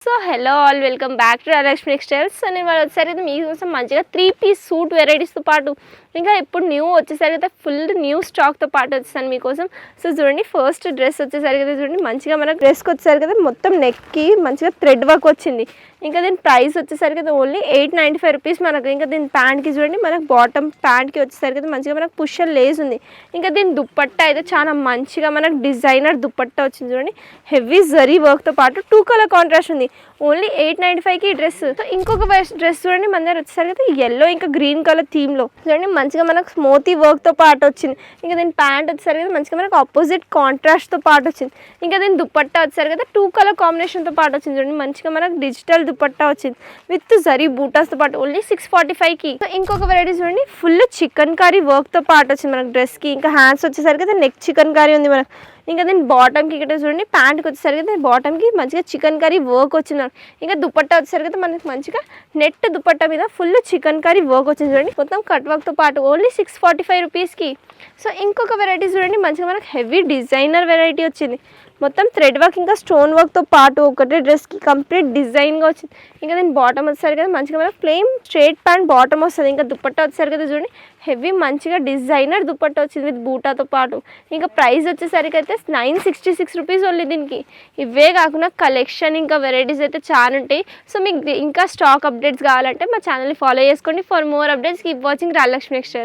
So hello all welcome back to Radhalakshmi textiles. So నేను వాళ్ళు వచ్చేసరికి మీకోసం మంచిగా 3-piece సూట్ వెరైటీస్తో పాటు ఇంకా ఇప్పుడు న్యూ వచ్చేసరికి ఫుల్ న్యూ స్టాక్తో పాటు వచ్చేసాను మీకోసం. సో చూడండి, ఫస్ట్ డ్రెస్ వచ్చేసరికి చూడండి, మంచిగా మనకు డ్రెస్కి వచ్చేసరికి కదా మొత్తం నెక్కి మంచిగా థ్రెడ్ వర్క్ వచ్చింది. ఇంకా దీని ప్రైస్ వచ్చేసరికి ఓన్లీ 895 రూపీస్ మనకు. ఇంకా దీని ప్యాంట్కి చూడండి, మనకు బాటమ్ ప్యాంట్కి వచ్చేసరికి మంచిగా మనకు పుషర్ లేస్ ఉంది. ఇంకా దీని దుప్పట్టా అయితే చాలా మంచిగా మనకు డిజైనర్ దుప్పట్టా వచ్చింది. చూడండి, హెవీ జరీ వర్క్తో పాటు 2 కలర్ కాంట్రాస్ట్ ఉంది. ఓన్లీ 895కి డ్రెస్. సో ఇంకొక డ్రెస్ చూడండి, మన దగ్గర వచ్చేసరికి ఎల్లో ఇంకా గ్రీన్ కలర్ థీమ్లో చూడండి, మంచిగా మనకు స్మోతీ వర్క్తో పాటు వచ్చింది. ఇంకా దీని ప్యాంట్ వచ్చేసరికి మంచిగా మనకు ఆపోజిట్ కాంట్రాస్ట్తో పాటు వచ్చింది. ఇంకా దీని దుప్పట్టా వచ్చేసరికి 2 కలర్ కాంబినేషన్తో పాటు వచ్చింది. చూడండి, మంచిగా మనకు డిజిటల్ దుప్పట్టా వచ్చింది విత్ జరీ బూటాస్తో పాటు ఓన్లీ 645కి. సో ఇంకొక వెరైటీ చూడండి, ఫుల్ చికెన్ కర్రీ వర్క్తో పాటు వచ్చింది మనకు డ్రెస్కి. ఇంకా హ్యాండ్స్ వచ్చేసరికి నెక్ చికెన్ కర్రీ ఉంది మనకు. ఇంకా దీని బాటమ్కి ఇక్కడ చూడండి, ప్యాంట్కి వచ్చేసరికి బాటమ్కి మంచిగా చికెన్ కర్రీ వర్క్ వచ్చింది. ఇంకా దుపట్టా వచ్చేసరికి మనకి మంచిగా నెట్ దుపట్టా మీద ఫుల్ చికెన్ కర్రీ వర్క్ వచ్చింది. చూడండి, మొత్తం కట్ వర్క్తో పాటు ఓన్లీ 645 రూపీస్కి. సో ఇంకొక వెరైటీ చూడండి, మంచిగా మనకు హెవీ డిజైనర్ వెరైటీ వచ్చింది. మొత్తం థ్రెడ్ వర్క్ ఇంకా స్టోన్ వర్క్తో పాటు ఒకటే డ్రెస్కి కంప్లీట్ డిజైన్గా వచ్చింది. ఇంకా దీని బాటమ్ వచ్చేసరికి కదా మంచిగా మనకు ప్లెయిన్ స్ట్రేట్ ప్యాంట్ బాటమ్ వస్తుంది. ఇంకా దుపట్టా వచ్చేసరికి కదా చూడండి, హెవీ మంచిగా డిజైనర్ దుపట్టా వచ్చింది విత్ బూటాతో పాటు. ఇంకా ప్రైస్ వచ్చేసరికి అయితే 966 రూపీస్ ఓన్లీ దీనికి. ఇవే కాకుండా కలెక్షన్ ఇంకా వెరైటీస్ అయితే చాలా ఉంటాయి. సో మీకు ఇంకా స్టాక్ అప్డేట్స్ కావాలంటే మా ఛానల్ని ఫాలో చేసుకోండి. For more updates keep watching Radhalakshmi textiles.